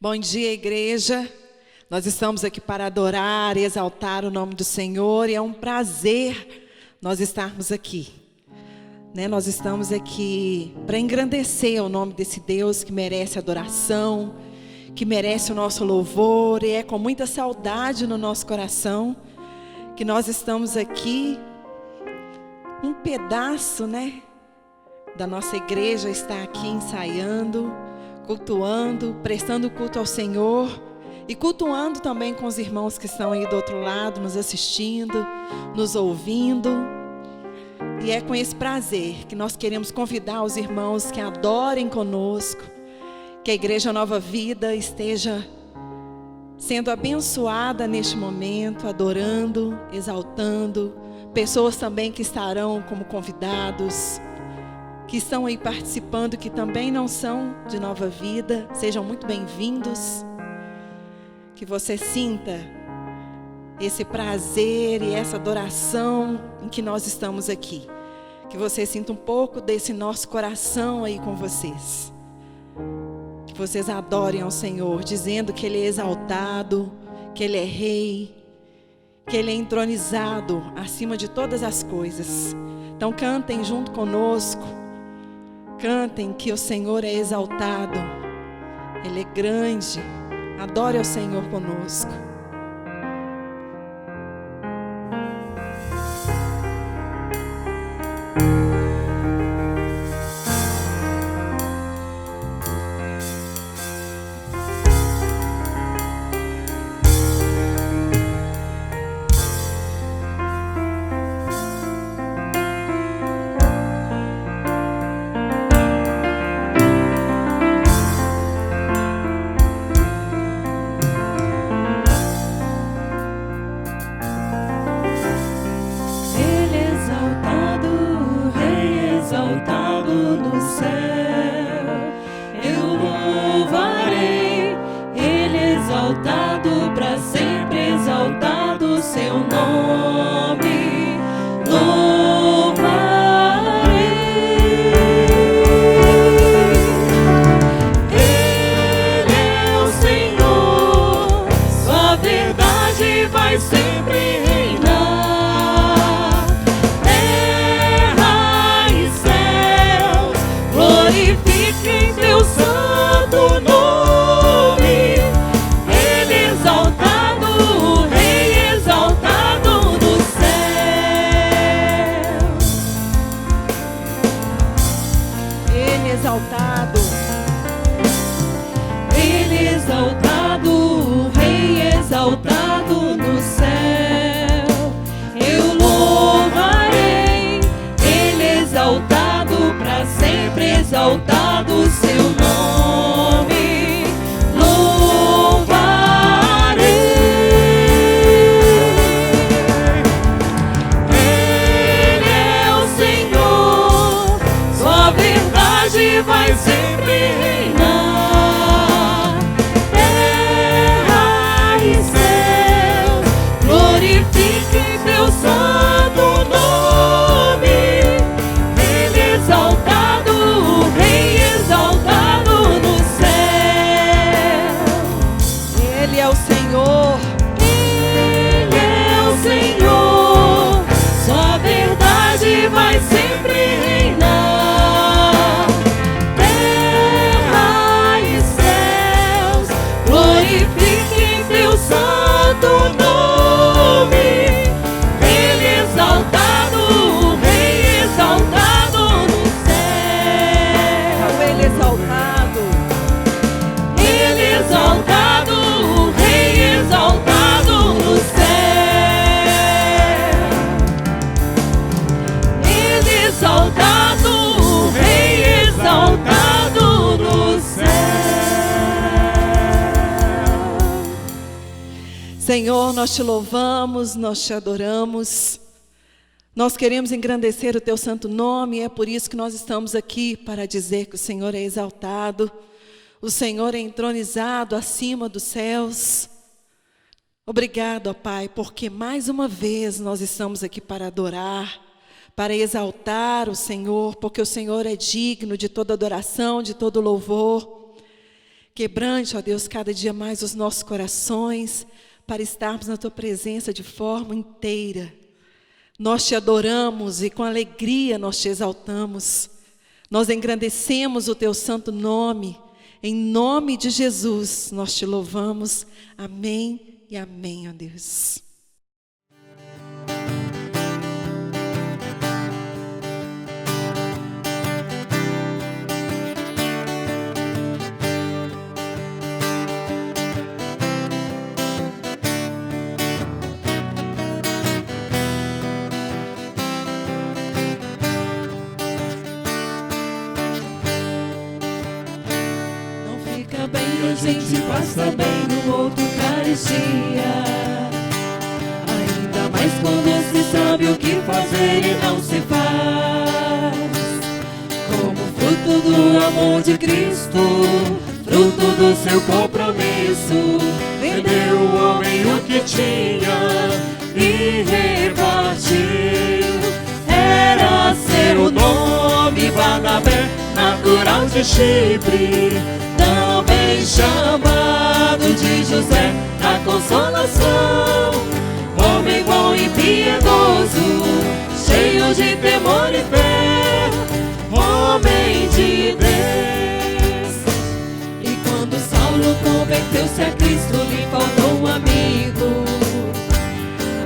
Bom dia, igreja. Nós estamos aqui para adorar e exaltar o nome do Senhor, e é um prazer nós estarmos aqui. Nós estamos aqui para engrandecer o nome desse Deus que merece adoração, que merece o nosso louvor, e é com muita saudade no nosso coração que nós estamos aqui. Um pedaço, da nossa igreja está aqui ensaiando, cultuando, prestando culto ao Senhor e cultuando também com os irmãos que estão aí do outro lado, nos assistindo, nos ouvindo. E é com esse prazer que nós queremos convidar os irmãos que adorem conosco, que a Igreja Nova Vida esteja sendo abençoada neste momento, adorando, exaltando. Pessoas também que estarão como convidados, que estão aí participando, que também não são de Nova Vida, sejam muito bem-vindos. Que você sinta esse prazer e essa adoração em que nós estamos aqui. Que você sinta um pouco desse nosso coração aí com vocês. Que vocês adorem ao Senhor, dizendo que Ele é exaltado, que Ele é Rei, que Ele é entronizado acima de todas as coisas. Então cantem junto conosco. Cantem que o Senhor é exaltado, Ele é grande. Adore ao Senhor conosco. Senhor, nós te louvamos, nós te adoramos, nós queremos engrandecer o teu santo nome, e é por isso que nós estamos aqui para dizer que o Senhor é exaltado, o Senhor é entronizado acima dos céus. Obrigado, ó Pai, porque mais uma vez nós estamos aqui para adorar, para exaltar o Senhor, porque o Senhor é digno de toda adoração, de todo louvor. Quebrante, ó Deus, cada dia mais os nossos corações, para estarmos na Tua presença de forma inteira. Nós Te adoramos e com alegria nós Te exaltamos. Nós engrandecemos o Teu santo nome. Em nome de Jesus, nós Te louvamos. Amém e amém, ó Deus. A gente passa bem no outro carestia. Ainda mais quando se sabe o que fazer e não se faz. Como fruto do amor de Cristo, fruto do seu compromisso, vendeu o homem o que tinha e repartiu. Era seu nome Barnabé, natural de Chipre, também chamado de José da Consolação. Homem bom e piedoso, cheio de temor e fé, homem de Deus. E quando Saulo converteu-se a Cristo, lhe faltou um amigo,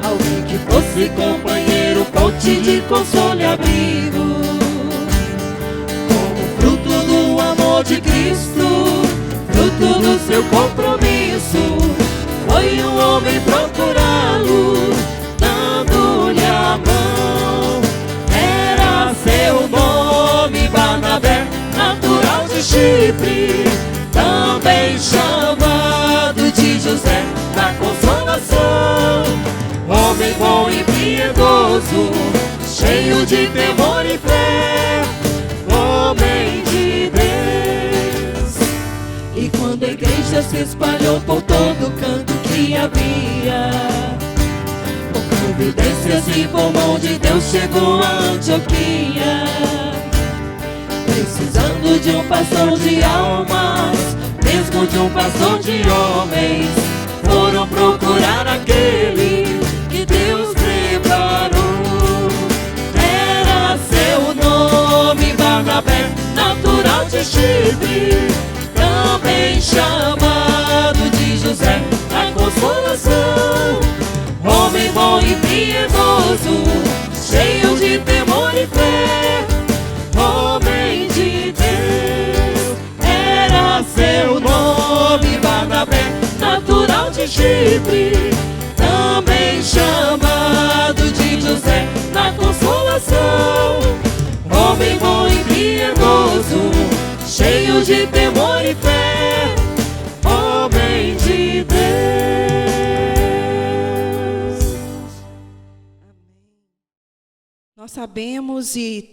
alguém que fosse companheiro, ponte de consolo e abrigo. Como fruto do amor de Cristo, fruto do seu compromisso, foi um homem procurá-lo, dando-lhe a mão. Era seu nome Barnabé, natural de Chipre, também chamado de José da Consolação. Homem bom e piedoso, cheio de temor e fé, homem de Deus. E quando a igreja se espalhou por todo canto que havia, por providências e por mão de Deus chegou a Antioquia. Precisando de um pastor de almas, mesmo de um pastor de homens, foram procurar aquele que Deus preparou. Era seu nome Barnabé, natural de Chipre, também chamado de José da Consolação. Homem bom e piedoso, cheio de temor e fé, homem de Deus. Era seu nome Barnabé, natural de Chipre, também chamado de José da Consolação. Homem bom e piedoso, cheio de temor e fé, homem de Deus. Nós sabemos, e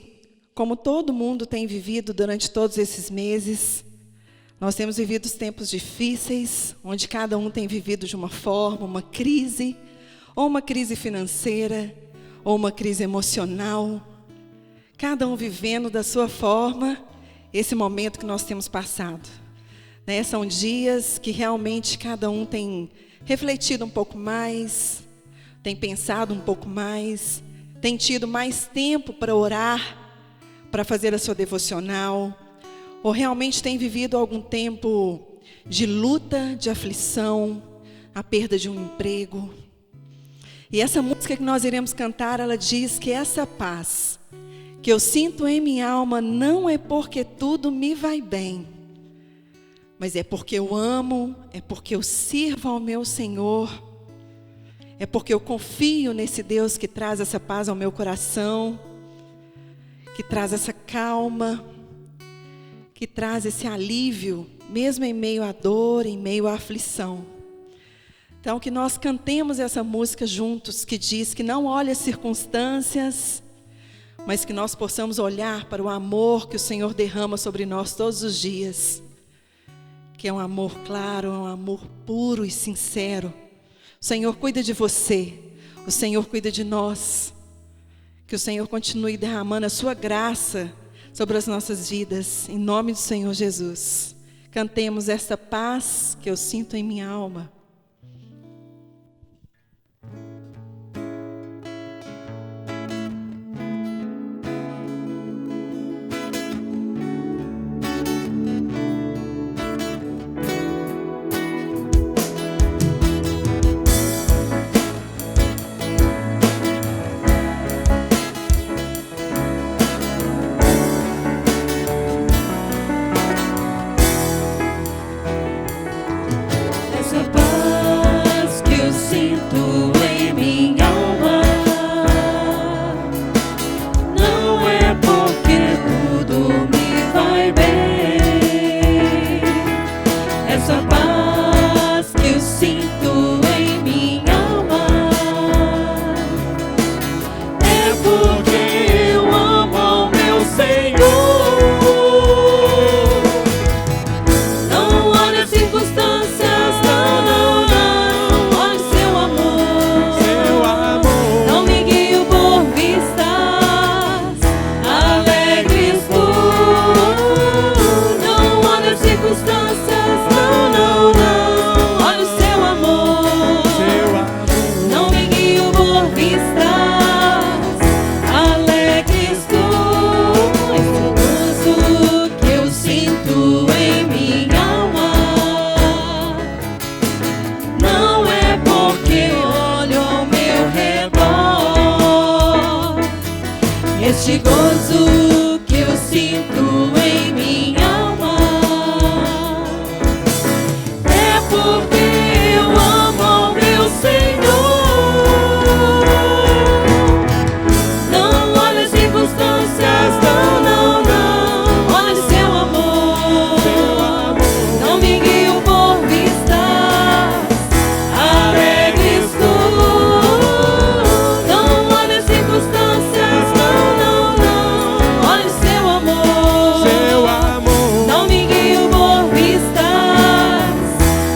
como todo mundo tem vivido durante todos esses meses, nós temos vivido os tempos difíceis, onde cada um tem vivido de uma forma, uma crise, ou uma crise financeira, ou uma crise emocional, cada um vivendo da sua forma esse momento que nós temos passado. Né? São dias que realmente cada um tem refletido um pouco mais, tem pensado um pouco mais, tem tido mais tempo para orar, para fazer a sua devocional, ou realmente tem vivido algum tempo de luta, de aflição, a perda de um emprego. E essa música que nós iremos cantar, ela diz que essa paz que eu sinto em minha alma não é porque tudo me vai bem, mas é porque eu amo, é porque eu sirvo ao meu Senhor, é porque eu confio nesse Deus que traz essa paz ao meu coração, que traz essa calma, que traz esse alívio, mesmo em meio à dor, em meio à aflição. Então, que nós cantemos essa música juntos, que diz que não olhe as circunstâncias, mas que nós possamos olhar para o amor que o Senhor derrama sobre nós todos os dias, que é um amor claro, é um amor puro e sincero. O Senhor cuida de você, o Senhor cuida de nós. Que o Senhor continue derramando a sua graça sobre as nossas vidas, em nome do Senhor Jesus. Cantemos esta paz que eu sinto em minha alma. Este gozo que eu sinto em minha alma é porque eu amo ao meu Senhor. Não olha as circunstâncias, não, não, não. Olha o seu amor. Não me guio por vistas, alegre estou. Não olha as circunstâncias, não, não, não. Olha o seu amor. Não me guio por vistas,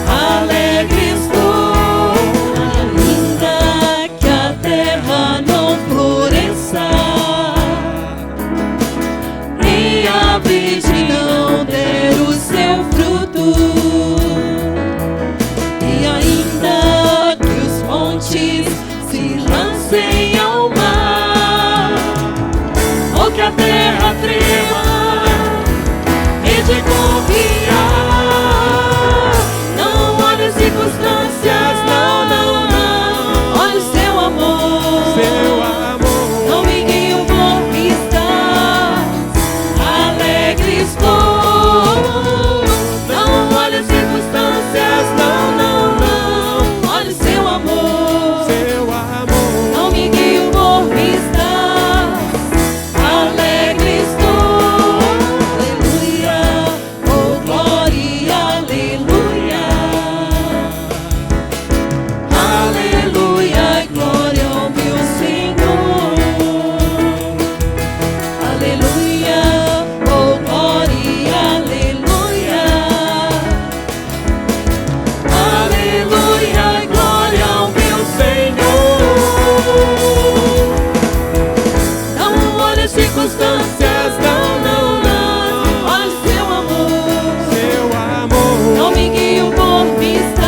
alegre estou. Ainda que a terra não floresça e a vide não der o seu fruto, e ainda que os montes se lancem ao mar, ou que a terra trema, e de confiar. Não olhe as circunstâncias, não, não, não. Olha o seu amor. Não me guio por vistas, alegre estou. Não olhe as circunstâncias, não, não, não. Olha o seu amor. Não me guio por vistas, alegre estou. Aleluia, oh glória, aleluia. Aleluia, glória ao meu Senhor. Aleluia, oh glória, aleluia. Aleluia, glória ao meu Senhor. Não olhe as circunstâncias, não, não, não. Olha o seu amor. Não me guio por vistas,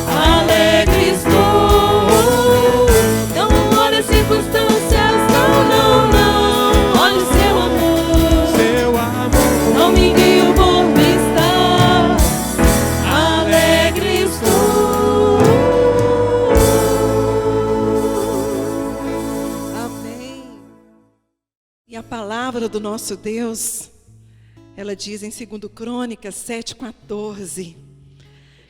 alegre estou. Não olhe as circunstâncias, não, não, não. Olha o seu amor. Não me guio por vistas, alegre estou. Amém. E a palavra do nosso Deus, ela diz em 2 Crônicas 7,14,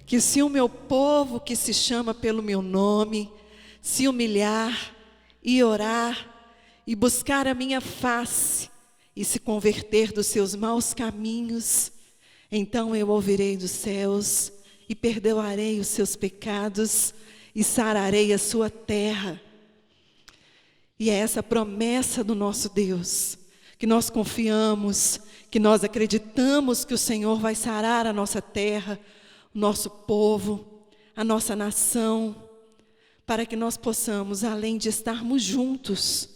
que se o meu povo que se chama pelo meu nome se humilhar e orar e buscar a minha face e se converter dos seus maus caminhos, então eu ouvirei dos céus e perdoarei os seus pecados e sararei a sua terra. E é essa promessa do nosso Deus, que nós confiamos, que nós acreditamos que o Senhor vai sarar a nossa terra, o nosso povo, a nossa nação, para que nós possamos, além de estarmos juntos,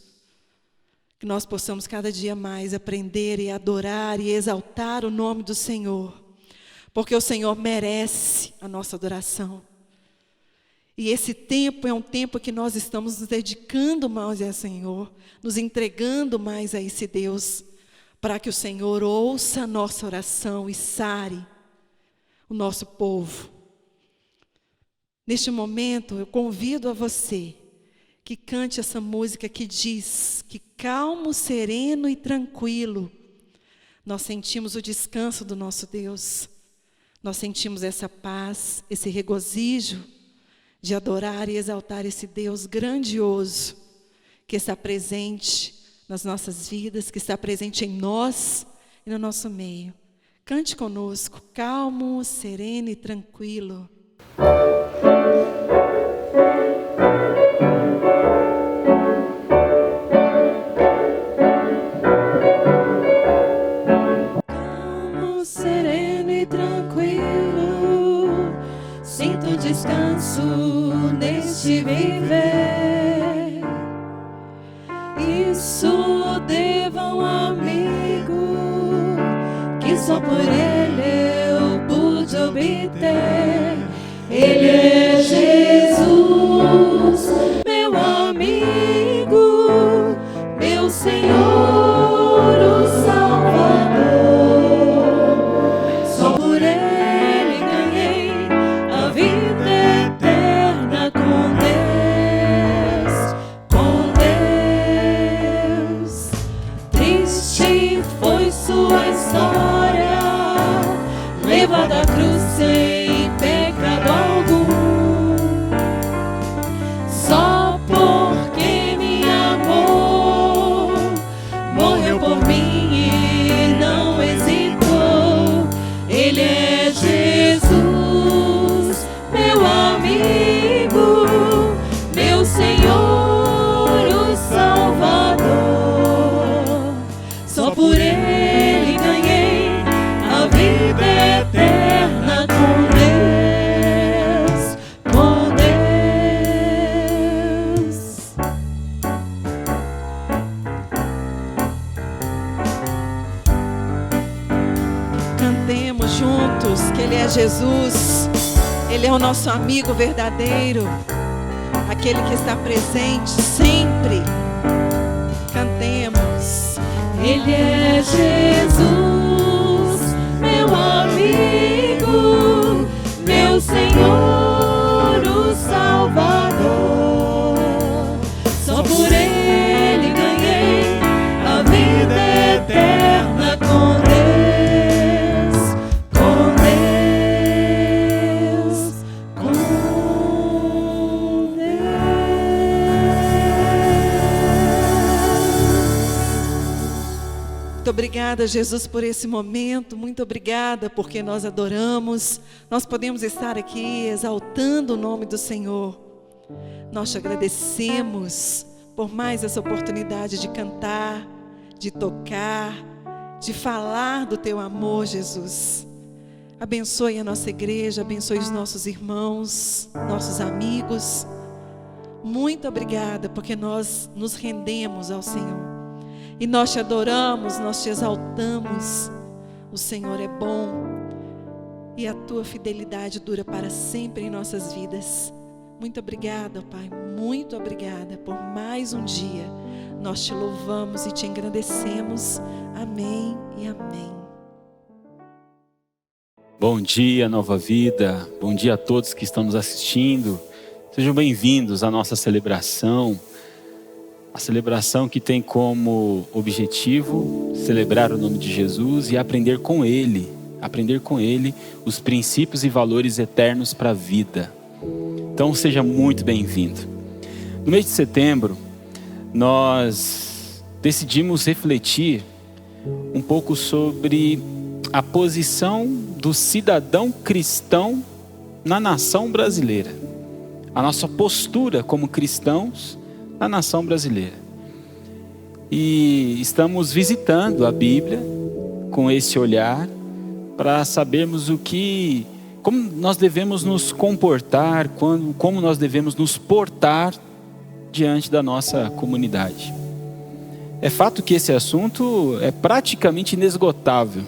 Que nós possamos cada dia mais aprender e adorar e exaltar o nome do Senhor, porque o Senhor merece a nossa adoração. E esse tempo é um tempo que nós estamos nos dedicando mais ao Senhor, nos entregando mais a esse Deus, para que o Senhor ouça a nossa oração e sare o nosso povo. Neste momento, eu convido a você que cante essa música que diz que calmo, sereno e tranquilo, nós sentimos o descanso do nosso Deus. Nós sentimos essa paz, esse regozijo de adorar e exaltar esse Deus grandioso que está presente nas nossas vidas, que está presente em nós e no nosso meio. Cante conosco, calmo, sereno e tranquilo. Calmo, sereno e tranquilo, sinto descanso neste viver. Isso devo a um amigo que só por ele eu pude obter. Ele é Jesus, meu amigo, meu Senhor, o Salvador. Só por ele ganhei a vida eterna com Deus. Triste foi sua história, levada à cruz sem pecado algum. Só porque me amou, morreu por mim e não hesitou. Ele é Jesus, meu amigo, meu Senhor, o Salvador. Só por ele ganhei a vida eterna com Deus, com Deus. Cantemos juntos que Ele é Jesus, Ele é o nosso amigo verdadeiro, aquele que está presente sempre. Cantemos. Ele é Jesus, meu amigo, meu Senhor, o Salvador. Só por ele ganhei a vida eterna com Deus, com Deus, com Deus. Muito obrigada, Jesus, por esse momento. Muito obrigada porque nós adoramos. Nós podemos estar aqui exaltando o nome do Senhor. Nós te agradecemos por mais essa oportunidade de cantar, de tocar, de falar do teu amor, Jesus. Abençoe a nossa igreja, abençoe os nossos irmãos, nossos amigos. Muito obrigada porque nós nos rendemos ao Senhor. E nós te adoramos, nós te exaltamos. O Senhor é bom e a tua fidelidade dura para sempre em nossas vidas. Muito obrigada, Pai, muito obrigada por mais um dia. Nós te louvamos e te engrandecemos. Amém e amém. Bom dia, Nova Vida. Bom dia a todos que estão nos assistindo. Sejam bem-vindos à nossa celebração. A celebração que tem como objetivo celebrar o nome de Jesus e aprender com Ele os princípios e valores eternos para a vida. Então seja muito bem-vindo. No mês de setembro, nós decidimos refletir um pouco sobre a posição do cidadão cristão na nação brasileira. A nossa postura como cristãos na nação brasileira. E estamos visitando a Bíblia com esse olhar para sabermos como nós devemos nos comportar, como nós devemos nos portar diante da nossa comunidade. É fato que esse assunto é praticamente inesgotável.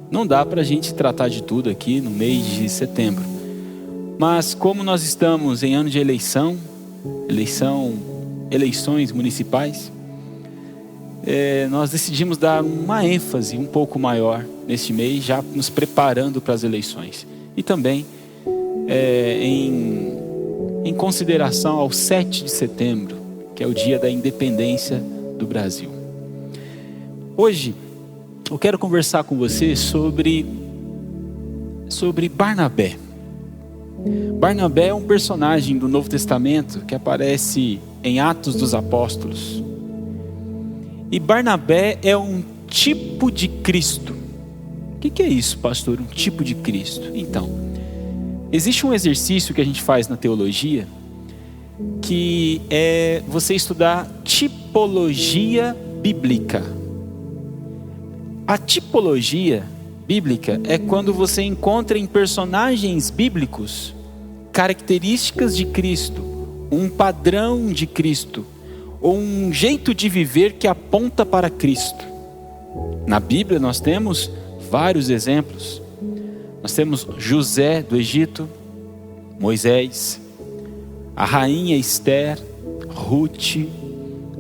Não dá para a gente tratar de tudo aqui no mês de setembro. Mas como nós estamos em ano de eleições municipais, nós decidimos dar uma ênfase um pouco maior neste mês, já nos preparando para as eleições. E também em consideração ao 7 de setembro, que é o dia da independência do Brasil. Hoje, eu quero conversar com você sobre Barnabé. Barnabé é um personagem do Novo Testamento que aparece em Atos dos Apóstolos. E Barnabé é um tipo de Cristo. O que é isso, pastor? Um tipo de Cristo? Então, existe um exercício que a gente faz na teologia, que é você estudar tipologia bíblica. A tipologia bíblica é quando você encontra em personagens bíblicos características de Cristo, um padrão de Cristo, ou um jeito de viver que aponta para Cristo. Na Bíblia nós temos vários exemplos. Nós temos José do Egito, Moisés, a rainha Esther, Ruth.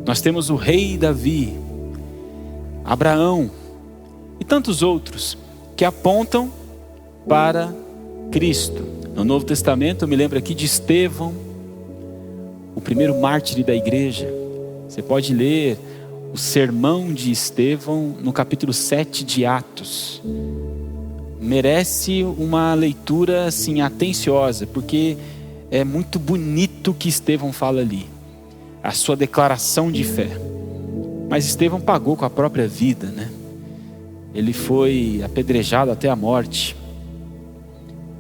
Nós temos o rei Davi, Abraão e tantos outros que apontam para Cristo. No Novo Testamento eu me lembro aqui de Estevão, o primeiro mártir da igreja. Você pode ler o sermão de Estevão no capítulo 7 de Atos. Merece uma leitura assim atenciosa, porque é muito bonito o que Estevão fala ali, a sua declaração de fé. Mas Estevão pagou com a própria vida, né? Ele foi apedrejado até a morte.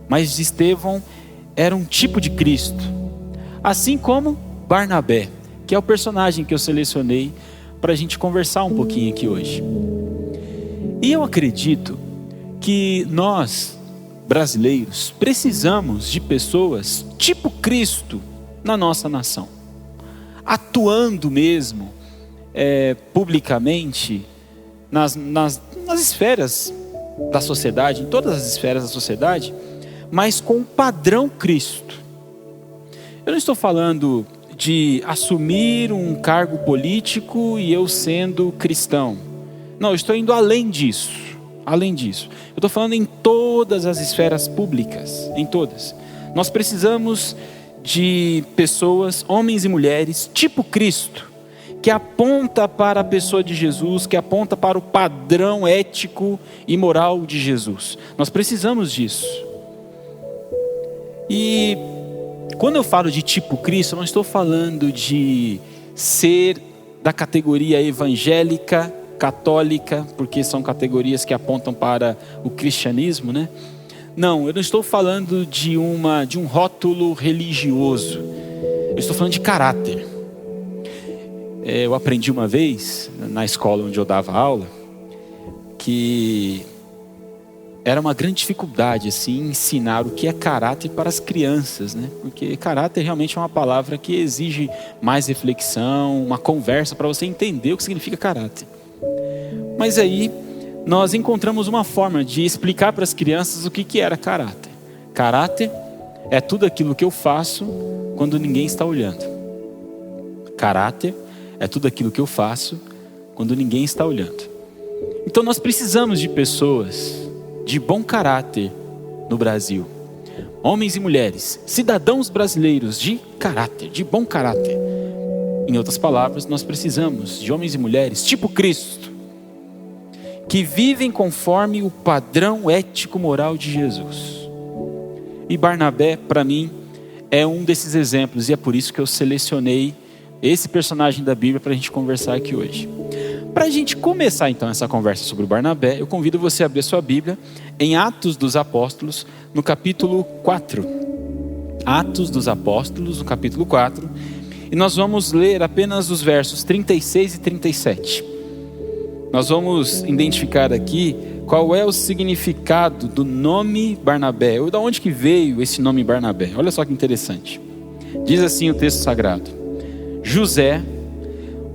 Mas Estevão era um tipo de Cristo, assim como Barnabé, que é o personagem que eu selecionei para a gente conversar um pouquinho aqui hoje. E eu acredito que nós, brasileiros, precisamos de pessoas tipo Cristo na nossa nação, atuando mesmo publicamente nas esferas da sociedade, em todas as esferas da sociedade, mas com o padrão Cristo. Eu não estou falando de assumir um cargo político e eu sendo cristão. Não, eu estou indo além disso. Eu estou falando em todas as esferas públicas, em todas. Nós precisamos de pessoas, homens e mulheres, tipo Cristo, que aponta para a pessoa de Jesus, que aponta para o padrão ético e moral de Jesus. Nós precisamos disso. E quando eu falo de tipo Cristo, eu não estou falando de ser da categoria evangélica, católica, porque são categorias que apontam para o cristianismo, né? Não, eu não estou falando de um rótulo religioso. Eu estou falando de caráter. Eu aprendi uma vez, na escola onde eu dava aula, que era uma grande dificuldade assim, ensinar o que é caráter para as crianças, né? Porque caráter realmente é uma palavra que exige mais reflexão, uma conversa para você entender o que significa caráter. Mas aí nós encontramos uma forma de explicar para as crianças o que era caráter. Caráter é tudo aquilo que eu faço quando ninguém está olhando. Caráter é tudo aquilo que eu faço quando ninguém está olhando. Então nós precisamos de pessoas de bom caráter no Brasil. Homens e mulheres, cidadãos brasileiros de caráter, de bom caráter. Em outras palavras, nós precisamos de homens e mulheres tipo Cristo, que vivem conforme o padrão ético-moral de Jesus. E Barnabé, para mim, é um desses exemplos, e é por isso que eu selecionei esse personagem da Bíblia para a gente conversar aqui hoje. Para a gente começar então essa conversa sobre Barnabé, eu convido você a abrir sua Bíblia em Atos dos Apóstolos, no capítulo 4. Atos dos Apóstolos, no capítulo 4. E nós vamos ler apenas os versos 36 e 37. Nós vamos identificar aqui qual é o significado do nome Barnabé, ou de onde que veio esse nome Barnabé. Olha só que interessante. Diz assim o texto sagrado: José,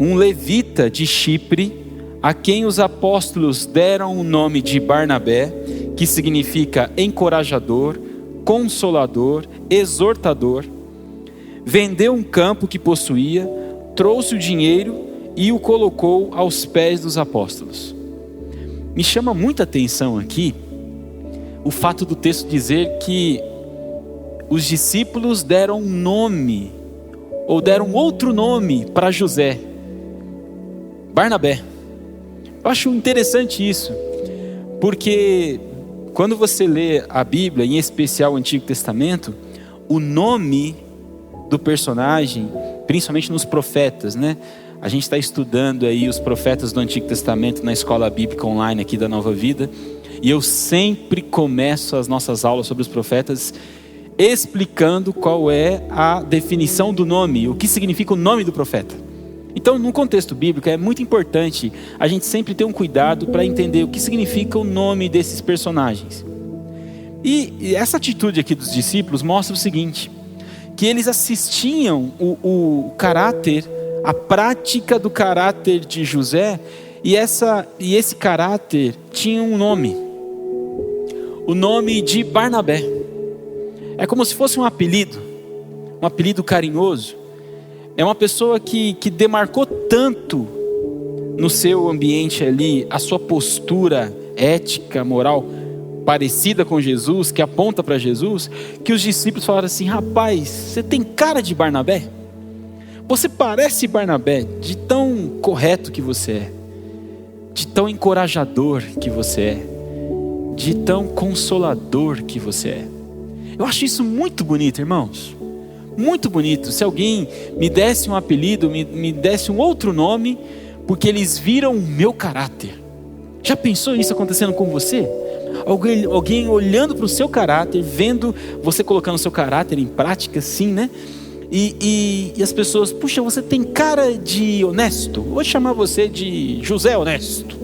um levita de Chipre, a quem os apóstolos deram o nome de Barnabé, que significa encorajador, consolador, exortador, vendeu um campo que possuía, trouxe o dinheiro e o colocou aos pés dos apóstolos. Me chama muita atenção aqui o fato do texto dizer que os discípulos deram um nome, ou deram outro nome para José, Barnabé. Eu acho interessante isso, porque quando você lê a Bíblia, em especial o Antigo Testamento, o nome do personagem, principalmente nos profetas, né? A gente está estudando aí os profetas do Antigo Testamento na escola bíblica online aqui da Nova Vida, e eu sempre começo as nossas aulas sobre os profetas explicando qual é a definição do nome, o que significa o nome do profeta. Então, no contexto bíblico, é muito importante a gente sempre ter um cuidado para entender o que significa o nome desses personagens. E essa atitude aqui dos discípulos mostra o seguinte, que eles assistiam o caráter, a prática do caráter de José, e esse caráter tinha um nome, o nome de Barnabé. É como se fosse um apelido carinhoso. É uma pessoa que demarcou tanto no seu ambiente ali, a sua postura ética, moral, parecida com Jesus, que aponta para Jesus, que os discípulos falaram assim: rapaz, você tem cara de Barnabé? Você parece Barnabé, de tão correto que você é, de tão encorajador que você é, de tão consolador que você é. Eu acho isso muito bonito, irmãos. Muito bonito. Se alguém me desse um apelido, me desse um outro nome, porque eles viram o meu caráter. Já pensou isso acontecendo com você? Alguém olhando para o seu caráter, vendo você colocando o seu caráter em prática, assim, né? E as pessoas, puxa, você tem cara de honesto. Vou chamar você de José Honesto.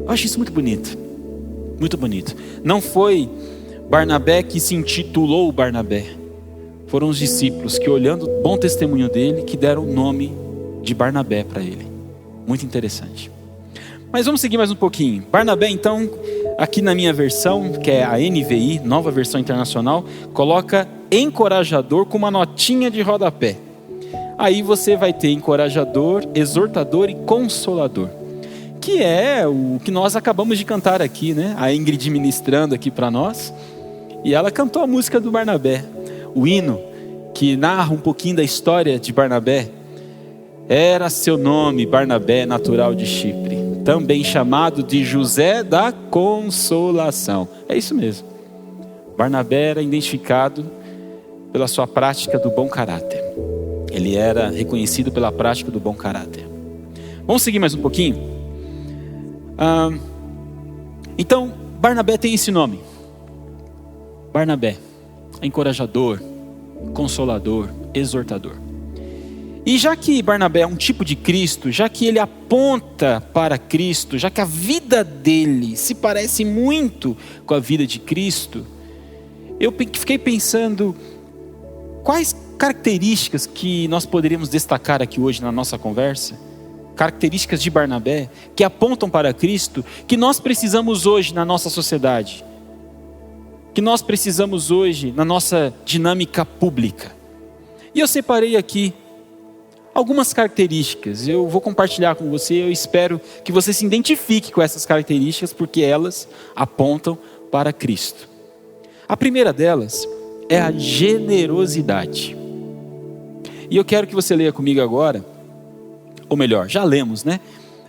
Eu acho isso muito bonito. Muito bonito. Não foi Barnabé que se intitulou Barnabé. Foram os discípulos que, olhando o bom testemunho dele, que deram o nome de Barnabé para ele. Muito interessante. Mas vamos seguir mais um pouquinho. Barnabé, então, aqui na minha versão, que é a NVI, Nova Versão Internacional, coloca encorajador com uma notinha de rodapé. Aí você vai ter encorajador, exortador e consolador, que é o que nós acabamos de cantar aqui, né? A Ingrid ministrando aqui para nós, e ela cantou a música do Barnabé, o hino que narra um pouquinho da história de Barnabé. Era seu nome Barnabé, natural de Chipre, também chamado de José da Consolação. É isso mesmo. Barnabé era identificado pela sua prática do bom caráter. Ele era reconhecido pela prática do bom caráter. Vamos seguir mais um pouquinho? Então, Barnabé tem esse nome. Barnabé, encorajador, consolador, exortador. E já que Barnabé é um tipo de Cristo, já que ele aponta para Cristo, já que a vida dele se parece muito com a vida de Cristo, eu fiquei pensando quais características que nós poderíamos destacar aqui hoje na nossa conversa, características de Barnabé que apontam para Cristo, que nós precisamos hoje na nossa sociedade, que nós precisamos hoje na nossa dinâmica pública. E eu separei aqui algumas características. Eu vou compartilhar com você. Eu espero que você se identifique com essas características, porque elas apontam para Cristo. A primeira delas é a generosidade. E eu quero que você leia comigo agora, ou melhor, já lemos, né?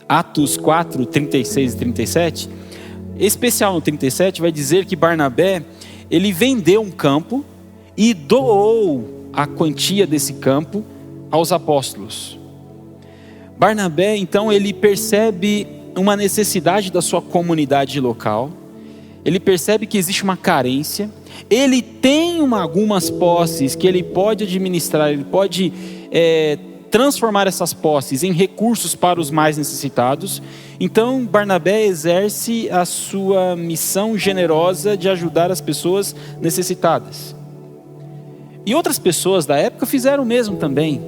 Atos 4, 36 e 37. Especial no 37 vai dizer que Barnabé, ele vendeu um campo e doou a quantia desse campo aos apóstolos. Barnabé, então, ele percebe uma necessidade da sua comunidade local, ele percebe que existe uma carência, ele tem algumas posses que ele pode administrar, ele pode transformar essas posses em recursos para os mais necessitados. Então Barnabé exerce a sua missão generosa de ajudar as pessoas necessitadas. E outras pessoas da época fizeram o mesmo também.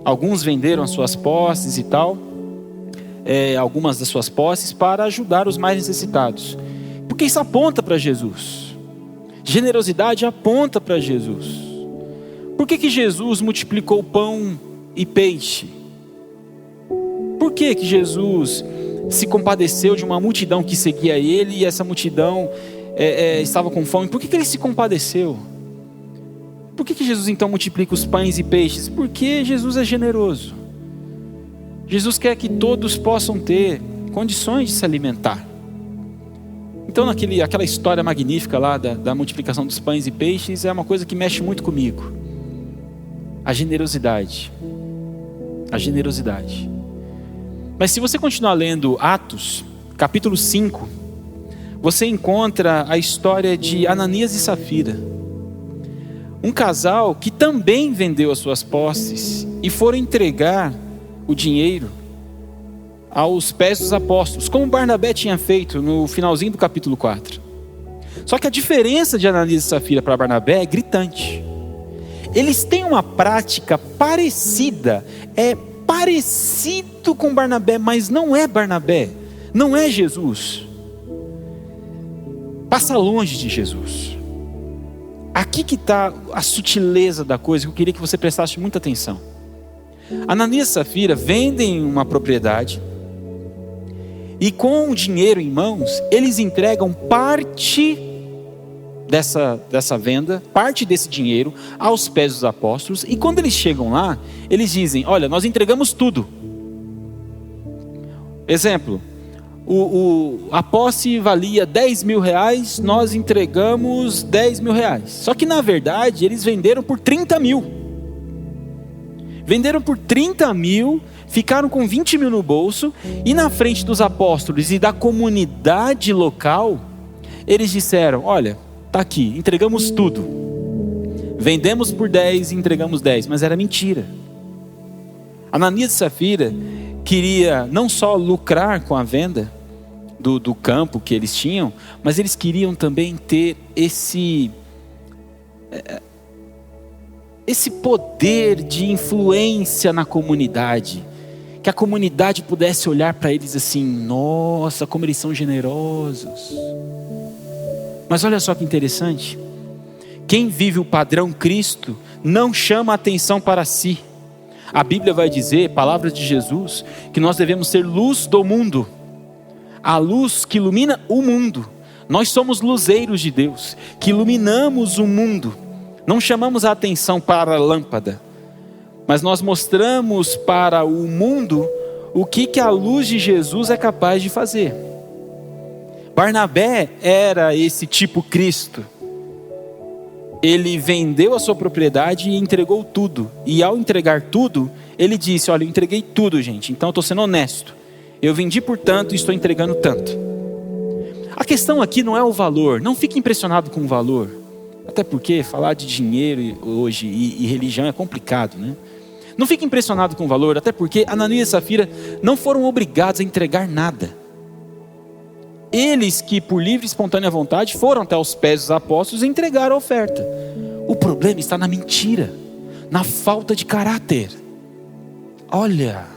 Alguns venderam as suas posses e tal, algumas das suas posses, para ajudar os mais necessitados. Porque isso aponta para Jesus. Generosidade aponta para Jesus. Por que Jesus multiplicou pão e peixe? Por que Jesus se compadeceu de uma multidão que seguia ele e essa multidão estava com fome? Por que ele se compadeceu? Por que Jesus então multiplica os pães e peixes? Porque Jesus é generoso. Jesus quer que todos possam ter condições de se alimentar. Então aquela história magnífica lá da multiplicação dos pães e peixes é uma coisa que mexe muito comigo. A generosidade. A generosidade. Mas se você continuar lendo Atos, capítulo 5, você encontra a história de Ananias e Safira. Um casal que também vendeu as suas posses e foram entregar o dinheiro aos pés dos apóstolos, como Barnabé tinha feito no finalzinho do capítulo 4. Só que a diferença de Ananias e Safira para Barnabé é gritante. Eles têm uma prática parecida, parecido com Barnabé, mas não é Barnabé, não é Jesus. Passa longe de Jesus. Aqui que está a sutileza da coisa, que eu queria que você prestasse muita atenção. Ananias e Safira vendem uma propriedade e com o dinheiro em mãos, eles entregam parte dessa venda, parte desse dinheiro aos pés dos apóstolos, e quando eles chegam lá, eles dizem: olha, nós entregamos tudo. Exemplo, a posse valia 10 mil reais, nós entregamos 10 mil reais. Só que na verdade eles venderam por 30 mil. Venderam por 30 mil, ficaram com 20 mil no bolso, e na frente dos apóstolos e da comunidade local, eles disseram: olha, está aqui, entregamos tudo. Vendemos por 10 e entregamos 10, mas era mentira. Ananias e Safira queria não só lucrar com a venda do campo que eles tinham, mas eles queriam também ter esse poder de influência na comunidade, que a comunidade pudesse olhar para eles assim: nossa, como eles são generosos. Mas olha só que interessante, quem vive o padrão Cristo não chama a atenção para si. A Bíblia vai dizer, palavras de Jesus, que nós devemos ser luz do mundo, a luz que ilumina o mundo. Nós somos luzeiros de Deus, que iluminamos o mundo. Não chamamos a atenção para a lâmpada, mas nós mostramos para o mundo o que a luz de Jesus é capaz de fazer. Barnabé era esse tipo Cristo. Ele vendeu a sua propriedade e entregou tudo. E ao entregar tudo, ele disse: olha, eu entreguei tudo, gente, então eu estou sendo honesto. Eu vendi por tanto e estou entregando tanto. A questão aqui não é o valor. Não fique impressionado com o valor. Até porque falar de dinheiro hoje e religião é complicado, né? Não fique impressionado com o valor. Até porque Ananias e Safira não foram obrigados a entregar nada. Eles que por livre e espontânea vontade foram até os pés dos apóstolos e entregaram a oferta. O problema está na mentira, na falta de caráter. Olha,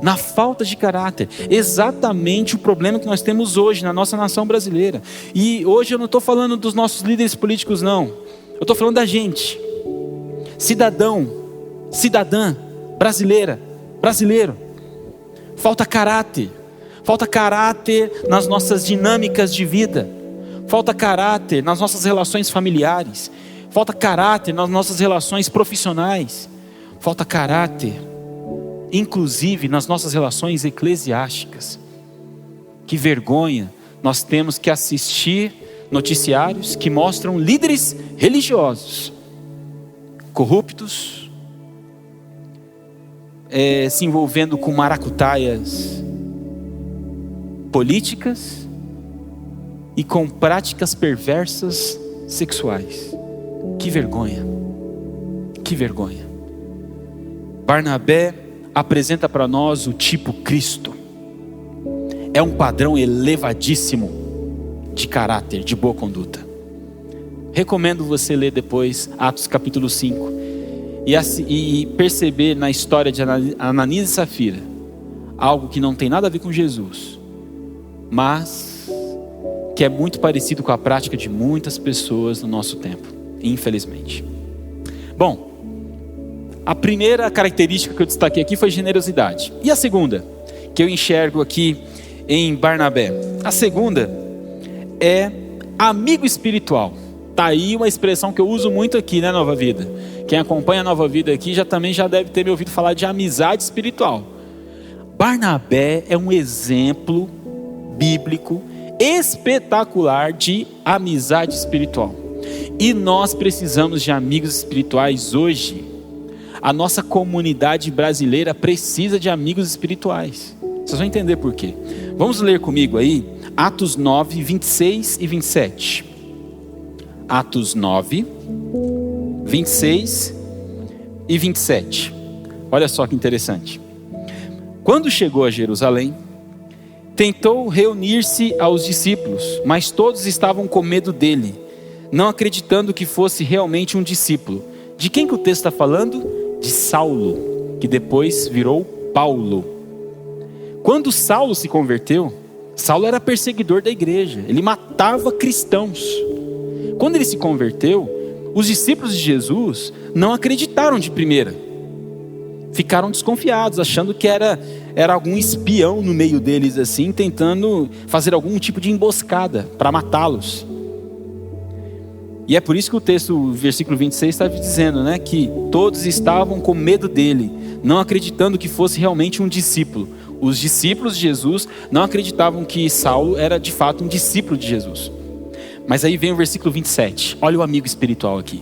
na falta de caráter. Exatamente o problema que nós temos hoje na nossa nação brasileira. E hoje eu não estou falando dos nossos líderes políticos, não. Eu estou falando da gente. Cidadão, cidadã, brasileira, brasileiro. Falta caráter. Falta caráter nas nossas dinâmicas de vida. Falta caráter nas nossas relações familiares. Falta caráter nas nossas relações profissionais. Falta caráter, inclusive nas nossas relações eclesiásticas. Que vergonha nós temos que assistir noticiários que mostram líderes religiosos corruptos, se envolvendo com maracutaias políticas e com práticas perversas sexuais. Que vergonha, que vergonha. Barnabé apresenta para nós o tipo Cristo. É um padrão elevadíssimo de caráter, de boa conduta. Recomendo você ler depois Atos capítulo 5. e perceber na história de Ananias e Safira algo que não tem nada a ver com Jesus, mas que é muito parecido com a prática de muitas pessoas no nosso tempo, infelizmente. Bom, a primeira característica que eu destaquei aqui foi generosidade. E a segunda, que eu enxergo aqui em Barnabé? A segunda é amigo espiritual. Tá aí uma expressão que eu uso muito aqui, né, Nova Vida? Quem acompanha a Nova Vida aqui também já deve ter me ouvido falar de amizade espiritual. Barnabé é um exemplo bíblico espetacular de amizade espiritual. E nós precisamos de amigos espirituais hoje. A nossa comunidade brasileira precisa de amigos espirituais. Vocês vão entender por quê. Vamos ler comigo aí Atos 9, 26 e 27. Atos 9, 26 e 27. Olha só que interessante. Quando chegou a Jerusalém, tentou reunir-se aos discípulos, mas todos estavam com medo dele, não acreditando que fosse realmente um discípulo. De quem que o texto está falando? De Saulo, que depois virou Paulo. Quando Saulo se converteu, Saulo era perseguidor da igreja, ele matava cristãos. Quando ele se converteu, os discípulos de Jesus não acreditaram de primeira. Ficaram desconfiados, achando que era algum espião no meio deles, assim, tentando fazer algum tipo de emboscada para matá-los. E é por isso que o texto, o versículo 26 está dizendo, né, que todos estavam com medo dele, não acreditando que fosse realmente um discípulo. Os discípulos de Jesus não acreditavam que Saulo era de fato um discípulo de Jesus. Mas aí vem o versículo 27, olha o amigo espiritual aqui.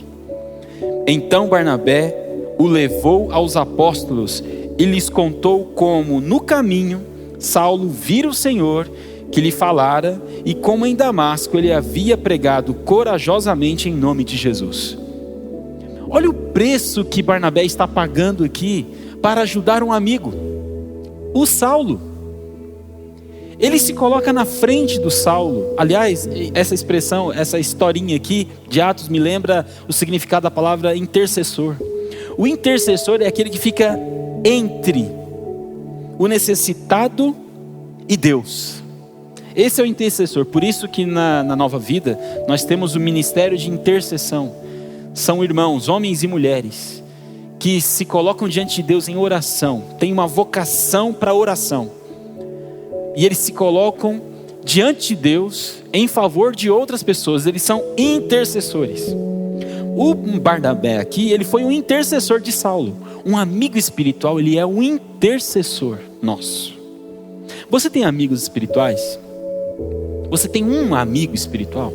Então Barnabé o levou aos apóstolos e lhes contou como no caminho Saulo vira o Senhor que lhe falara e como em Damasco ele havia pregado corajosamente em nome de Jesus. Olha o preço que Barnabé está pagando aqui para ajudar um amigo, o Saulo. Ele se coloca na frente do Saulo. Aliás, essa expressão, essa historinha aqui de Atos me lembra o significado da palavra intercessor. O intercessor é aquele que fica entre o necessitado e Deus. Esse é o intercessor. Por isso que na Nova Vida nós temos o ministério de intercessão. São irmãos, homens e mulheres, que se colocam diante de Deus em oração, têm uma vocação para oração. E eles se colocam diante de Deus em favor de outras pessoas. Eles são intercessores. O Barnabé aqui, ele foi um intercessor de Saulo. Um amigo espiritual, ele é um intercessor nosso. Você tem amigos espirituais? Você tem um amigo espiritual?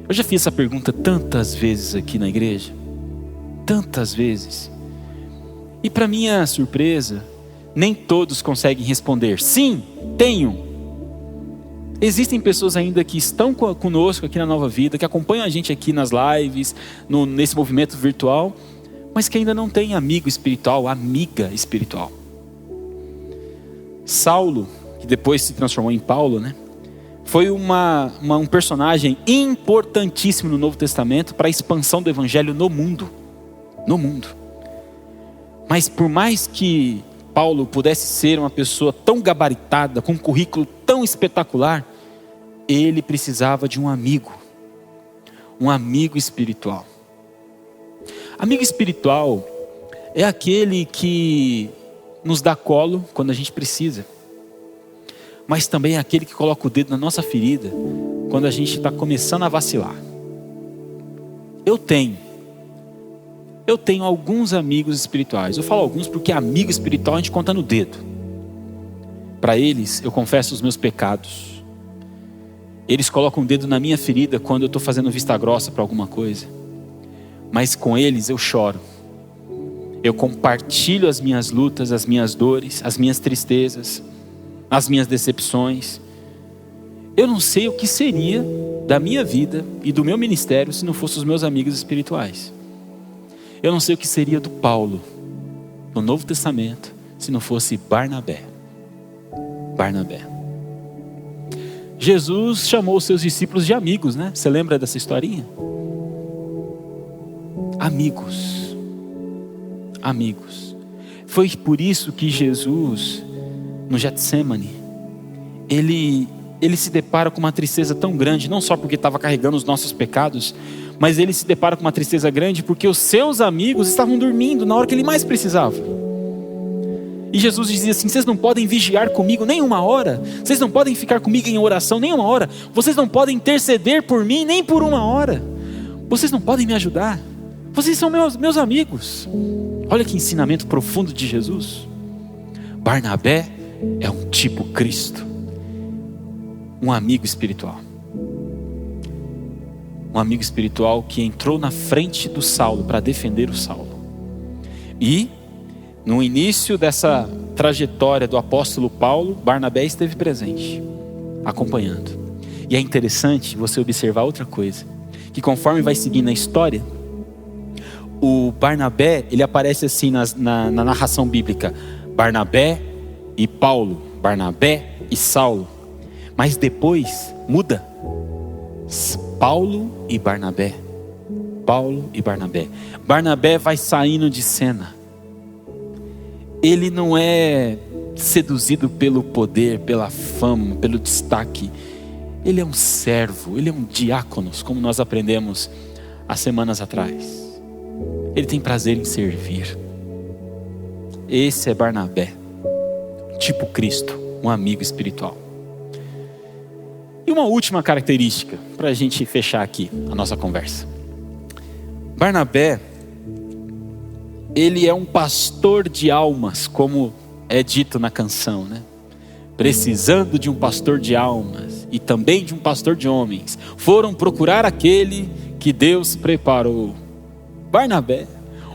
Eu já fiz essa pergunta tantas vezes aqui na igreja. Tantas vezes. E para minha surpresa, nem todos conseguem responder. Sim, tenho. Existem pessoas ainda que estão conosco aqui na Nova Vida, que acompanham a gente aqui nas lives, nesse movimento virtual, mas que ainda não têm amigo espiritual, amiga espiritual. Saulo, que depois se transformou em Paulo, né? Foi um personagem importantíssimo no Novo Testamento para a expansão do Evangelho no mundo. No mundo. Mas por mais que Paulo pudesse ser uma pessoa tão gabaritada, com um currículo tão espetacular, ele precisava de um amigo espiritual. Amigo espiritual é aquele que nos dá colo quando a gente precisa, mas também é aquele que coloca o dedo na nossa ferida quando a gente está começando a vacilar. Eu tenho alguns amigos espirituais. Eu falo alguns porque amigo espiritual a gente conta no dedo. Para eles eu confesso os meus pecados. Eles colocam o dedo na minha ferida quando eu estou fazendo vista grossa para alguma coisa. Mas com eles eu choro. Eu compartilho as minhas lutas, as minhas dores, as minhas tristezas, as minhas decepções. Eu não sei o que seria da minha vida e do meu ministério se não fossem os meus amigos espirituais. Eu não sei o que seria do Paulo no Novo Testamento se não fosse Barnabé. Jesus chamou os seus discípulos de amigos, né? Você lembra dessa historinha? Amigos. amigos. Foi por isso que Jesus, no Getsemane, ele se depara com uma tristeza tão grande, não só porque estava carregando os nossos pecados, mas ele se depara com uma tristeza grande porque os seus amigos estavam dormindo na hora que ele mais precisava. E Jesus dizia assim: vocês não podem vigiar comigo nem uma hora, vocês não podem ficar comigo em oração nem uma hora, vocês não podem interceder por mim nem por uma hora, vocês não podem me ajudar, vocês são meus amigos. Olha que ensinamento profundo de Jesus. Barnabé é um tipo Cristo, um amigo espiritual. Um amigo espiritual que entrou na frente do Saulo para defender o Saulo. E no início dessa trajetória do apóstolo Paulo, Barnabé esteve presente, acompanhando. E é interessante você observar outra coisa, que conforme vai seguindo a história, o Barnabé, ele aparece assim na narração bíblica: Barnabé e Paulo, Barnabé e Saulo. Mas depois muda: Paulo e Barnabé, Paulo e Barnabé. Barnabé vai saindo de cena. Ele não é seduzido pelo poder, pela fama, pelo destaque. Ele é um servo, ele é um diáconos, como nós aprendemos há semanas atrás. Ele tem prazer em servir. Esse é Barnabé, tipo Cristo, um amigo espiritual. E uma última característica, para a gente fechar aqui a nossa conversa. Barnabé, ele é um pastor de almas, como é dito na canção, né? Precisando de um pastor de almas e também de um pastor de homens, foram procurar aquele que Deus preparou. Barnabé,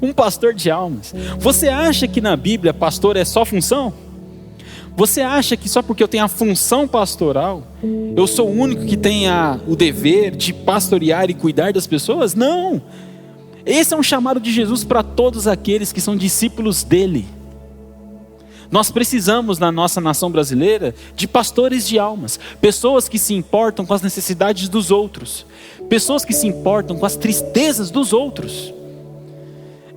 um pastor de almas. Você acha que na Bíblia pastor é só função? Você acha que só porque eu tenho a função pastoral, eu sou o único que tem o dever de pastorear e cuidar das pessoas? Não! Esse é um chamado de Jesus para todos aqueles que são discípulos dele. Nós precisamos na nossa nação brasileira de pastores de almas, pessoas que se importam com as necessidades dos outros, pessoas que se importam com as tristezas dos outros.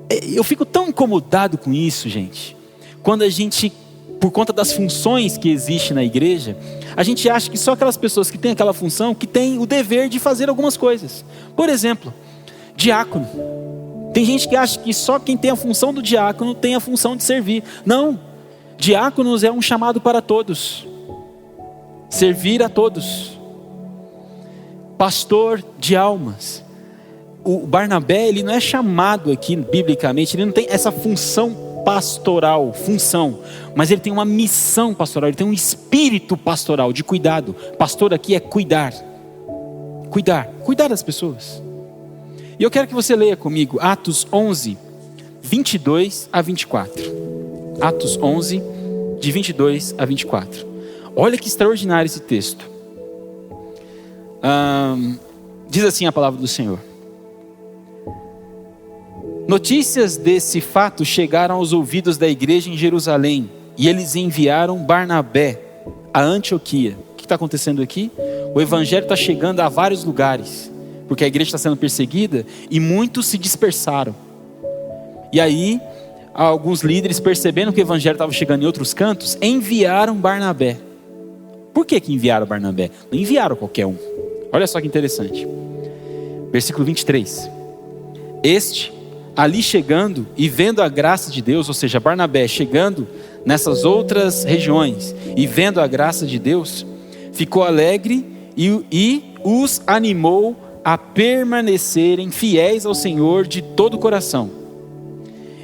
Eu fico tão incomodado com isso, gente, quando a gente, por conta das funções que existem na igreja, a gente acha que só aquelas pessoas que têm aquela função, que têm o dever de fazer algumas coisas. Por exemplo, diácono. Tem gente que acha que só quem tem a função do diácono tem a função de servir. Não, diáconos é um chamado para todos, servir a todos. Pastor de almas. O Barnabé, ele não é chamado aqui biblicamente, ele não tem essa função pastoral, mas ele tem uma missão pastoral, ele tem um espírito pastoral de cuidado. Pastor aqui é cuidar das pessoas. E eu quero que você leia comigo Atos 11, 22 a 24. Atos 11, de 22 a 24. Olha que extraordinário esse texto. Diz assim a palavra do Senhor: notícias desse fato chegaram aos ouvidos da igreja em Jerusalém, e eles enviaram Barnabé a Antioquia. O que está acontecendo aqui? O evangelho está chegando a vários lugares, porque a igreja está sendo perseguida e muitos se dispersaram. E aí, alguns líderes, percebendo que o evangelho estava chegando em outros cantos, enviaram Barnabé. Por que enviaram Barnabé? Não enviaram qualquer um. Olha só que interessante. Versículo 23. Este, ali chegando e vendo a graça de Deus, ou seja, Barnabé chegando nessas outras regiões e vendo a graça de Deus, ficou alegre e os animou a permanecerem fiéis ao Senhor de todo o coração.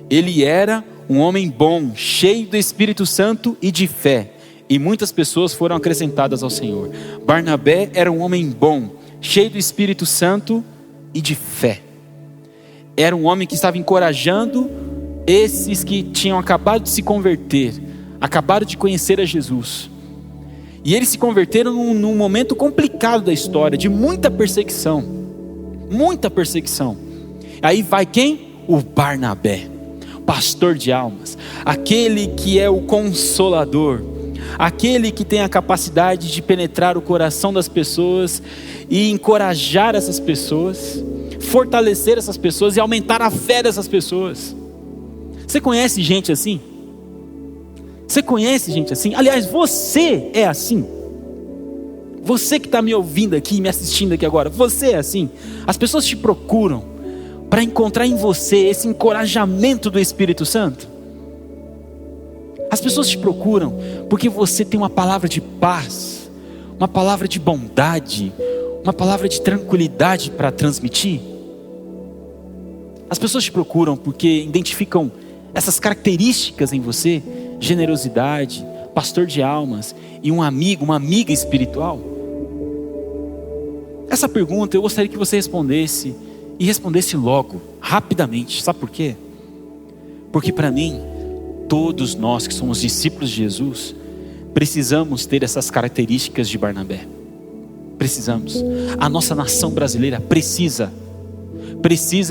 Ele era um homem bom, cheio do Espírito Santo e de fé, e muitas pessoas foram acrescentadas ao Senhor. Barnabé era um homem bom, cheio do Espírito Santo e de fé. Era um homem que estava encorajando esses que tinham acabado de se converter, acabaram de conhecer a Jesus. E eles se converteram num momento complicado da história, de muita perseguição. Muita perseguição. Aí vai quem? O Barnabé, pastor de almas, aquele que é o consolador, aquele que tem a capacidade de penetrar o coração das pessoas e encorajar essas pessoas, fortalecer essas pessoas e aumentar a fé dessas pessoas. Você conhece gente assim? Você conhece gente assim? Aliás, você é assim. Você que está me ouvindo aqui, me assistindo aqui agora, você é assim. As pessoas te procuram para encontrar em você esse encorajamento do Espírito Santo. As pessoas te procuram porque você tem uma palavra de paz, uma palavra de bondade, uma palavra de tranquilidade para transmitir. As pessoas te procuram porque identificam essas características em você: generosidade, pastor de almas e um amigo, uma amiga espiritual. Essa pergunta eu gostaria que você respondesse, e respondesse logo, rapidamente. Sabe por quê? Porque para mim, todos nós que somos discípulos de Jesus, precisamos ter essas características de Barnabé. Precisamos. A nossa nação brasileira precisa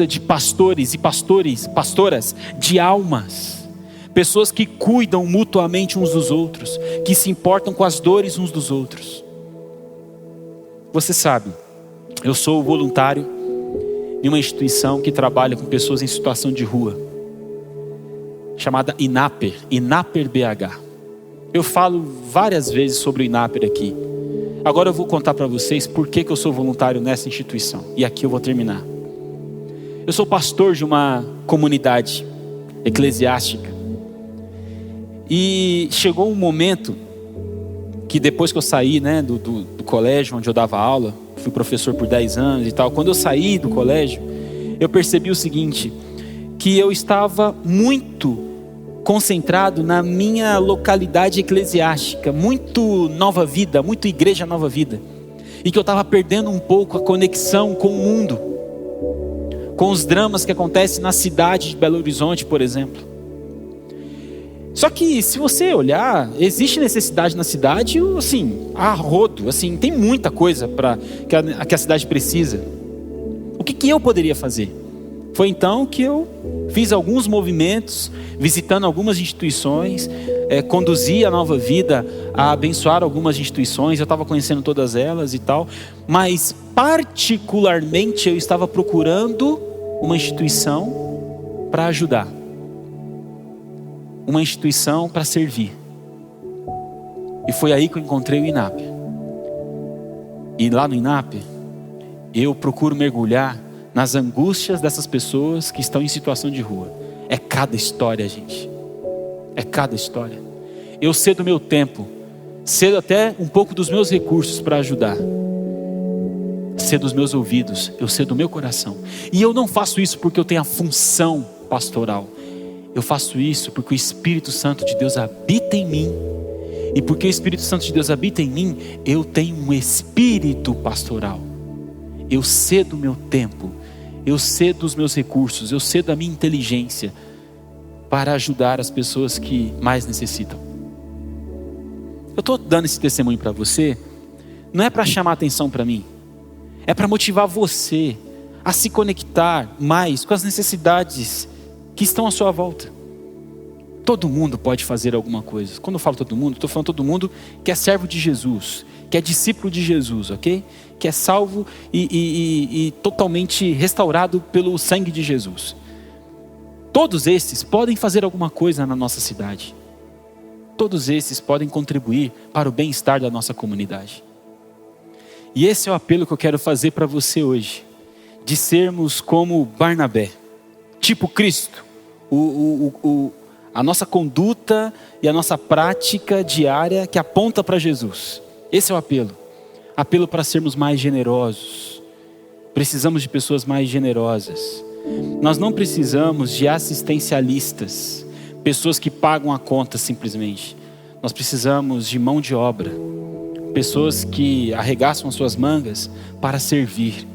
de pastores e pastoras de almas. Pessoas que cuidam mutuamente uns dos outros, que se importam com as dores uns dos outros. Você sabe, eu sou voluntário em uma instituição que trabalha com pessoas em situação de rua, chamada INAPER BH. Eu falo várias vezes sobre o INAPER aqui. Agora eu vou contar para vocês por que eu sou voluntário nessa instituição. E aqui eu vou terminar. Eu sou pastor de uma comunidade eclesiástica. E chegou um momento que depois que eu saí, do colégio onde eu dava aula, fui professor por 10 anos e tal. Quando eu saí do colégio, eu percebi o seguinte, que eu estava muito concentrado na minha localidade eclesiástica, muito Nova Vida, muito Igreja Nova Vida, e que eu estava perdendo um pouco a conexão com o mundo, com os dramas que acontecem na cidade de Belo Horizonte, por exemplo. Só que se você olhar, existe necessidade na cidade, assim, a rodo, assim, tem muita coisa que a cidade precisa. O que eu poderia fazer? Foi então que eu fiz alguns movimentos, visitando algumas instituições, conduzi a Nova Vida a abençoar algumas instituições. Eu estava conhecendo todas elas e tal, mas particularmente eu estava procurando uma instituição para ajudar, uma instituição para servir. E foi aí que eu encontrei o INAP. E lá no INAP eu procuro mergulhar nas angústias dessas pessoas que estão em situação de rua. É cada história, gente. É cada história. Eu cedo meu tempo, cedo até um pouco dos meus recursos para ajudar. Cedo os meus ouvidos, eu cedo o meu coração. E eu não faço isso porque eu tenho a função pastoral. Eu faço isso porque o Espírito Santo de Deus habita em mim. E porque o Espírito Santo de Deus habita em mim, eu tenho um espírito pastoral. Eu cedo o meu tempo, eu cedo os meus recursos, eu cedo a minha inteligência para ajudar as pessoas que mais necessitam. Eu estou dando esse testemunho para você, não é para chamar atenção para mim, é para motivar você a se conectar mais com as necessidades que estão à sua volta. Todo mundo pode fazer alguma coisa. Quando eu falo todo mundo, estou falando todo mundo que é servo de Jesus, que é discípulo de Jesus, ok? Que é salvo e totalmente restaurado pelo sangue de Jesus. Todos esses podem fazer alguma coisa na nossa cidade. Todos esses podem contribuir para o bem-estar da nossa comunidade. E esse é o apelo que eu quero fazer para você hoje, de sermos como Barnabé, tipo Cristo, a nossa conduta e a nossa prática diária que aponta para Jesus. Esse é o apelo. Apelo para sermos mais generosos. Precisamos de pessoas mais generosas. Nós não precisamos de assistencialistas, pessoas que pagam a conta simplesmente. Nós precisamos de mão de obra, pessoas que arregaçam as suas mangas para servir.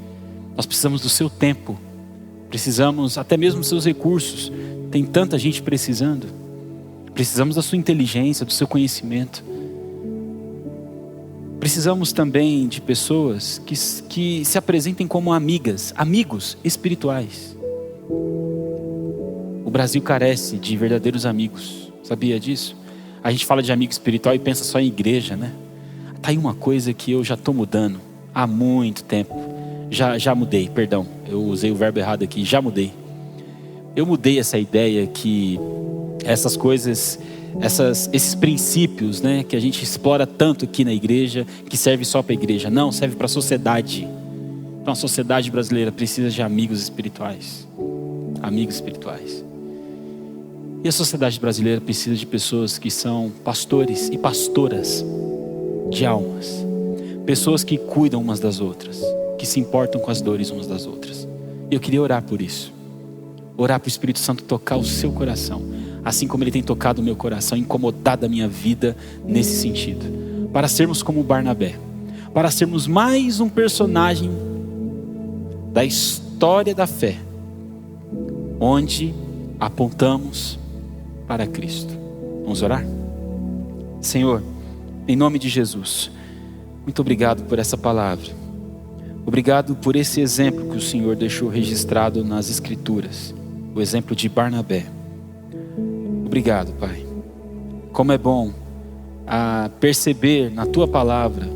Nós precisamos do seu tempo, precisamos até mesmo dos seus recursos. Tem tanta gente precisando. Precisamos da sua inteligência, do seu conhecimento. Precisamos também de pessoas que se apresentem como amigos espirituais. O Brasil carece de verdadeiros amigos. Sabia disso? A gente fala de amigo espiritual e pensa só em igreja, né? Tá aí uma coisa que eu já estou mudando há muito tempo. Já mudei, perdão. Eu usei o verbo errado aqui, já mudei. eu mudei essa ideia que essas coisas, esses princípios, né, que a gente explora tanto aqui na igreja, que serve só para a igreja. Não, serve para a sociedade. Então a sociedade brasileira precisa de amigos espirituais. Amigos espirituais. E a sociedade brasileira precisa de pessoas que são pastores e pastoras de almas. Pessoas que cuidam umas das outras, que se importam com as dores umas das outras. E eu queria orar por isso. Orar para o Espírito Santo tocar o seu coração, assim como Ele tem tocado o meu coração, incomodado a minha vida nesse sentido. Para sermos como Barnabé. Para sermos mais um personagem da história da fé, onde apontamos para Cristo. Vamos orar? Senhor, em nome de Jesus, muito obrigado por essa palavra. Obrigado por esse exemplo que o Senhor deixou registrado nas Escrituras. O exemplo de Barnabé. Obrigado, Pai. Como é bom perceber na Tua palavra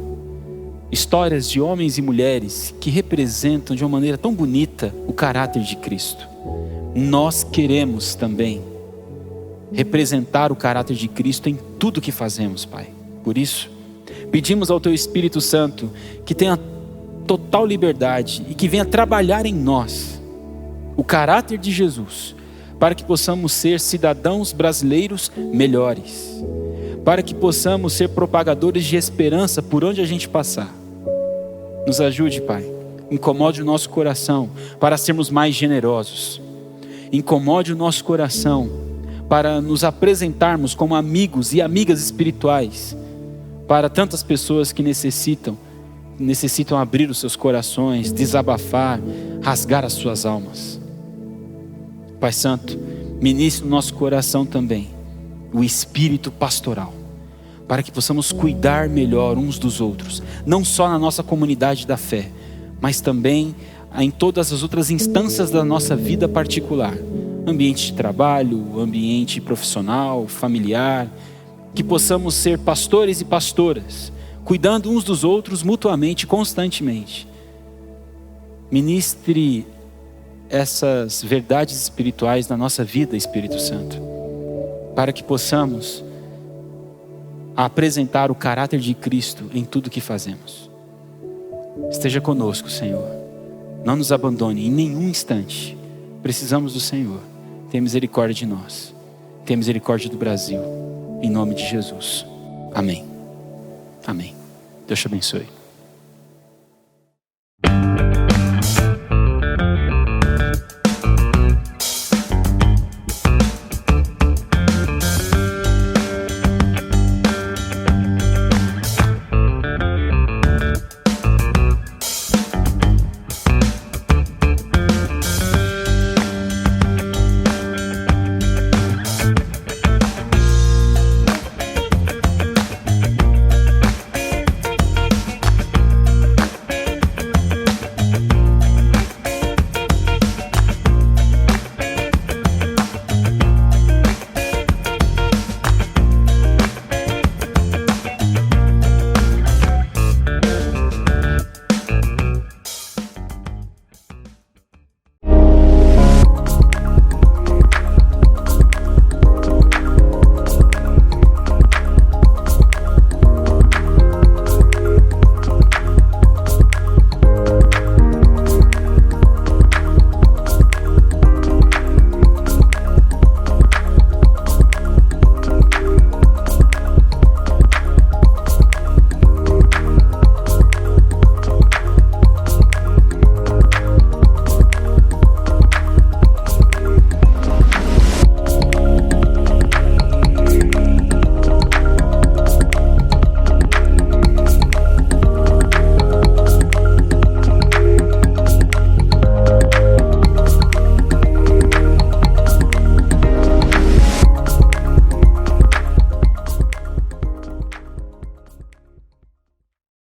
histórias de homens e mulheres que representam de uma maneira tão bonita o caráter de Cristo. Nós queremos também representar o caráter de Cristo em tudo que fazemos, Pai. Por isso, pedimos ao Teu Espírito Santo que tenha total liberdade e que venha trabalhar em nós o caráter de Jesus, para que possamos ser cidadãos brasileiros melhores, para que possamos ser propagadores de esperança por onde a gente passar. Nos ajude, Pai. Incomode o nosso coração para sermos mais generosos. Incomode o nosso coração para nos apresentarmos como amigos e amigas espirituais para tantas pessoas que necessitam abrir os seus corações, desabafar, rasgar as suas almas. Pai Santo, ministre no nosso coração também o espírito pastoral, para que possamos cuidar melhor uns dos outros, não só na nossa comunidade da fé, mas também em todas as outras instâncias da nossa vida particular, ambiente de trabalho, ambiente profissional, familiar, que possamos ser pastores e pastoras, cuidando uns dos outros mutuamente, constantemente. Ministre essas verdades espirituais na nossa vida, Espírito Santo, para que possamos apresentar o caráter de Cristo em tudo que fazemos. Esteja conosco, Senhor. Não nos abandone em nenhum instante. Precisamos do Senhor. Tenha misericórdia de nós. Tenha misericórdia do Brasil. Em nome de Jesus. Amém. Amém. Deus te abençoe.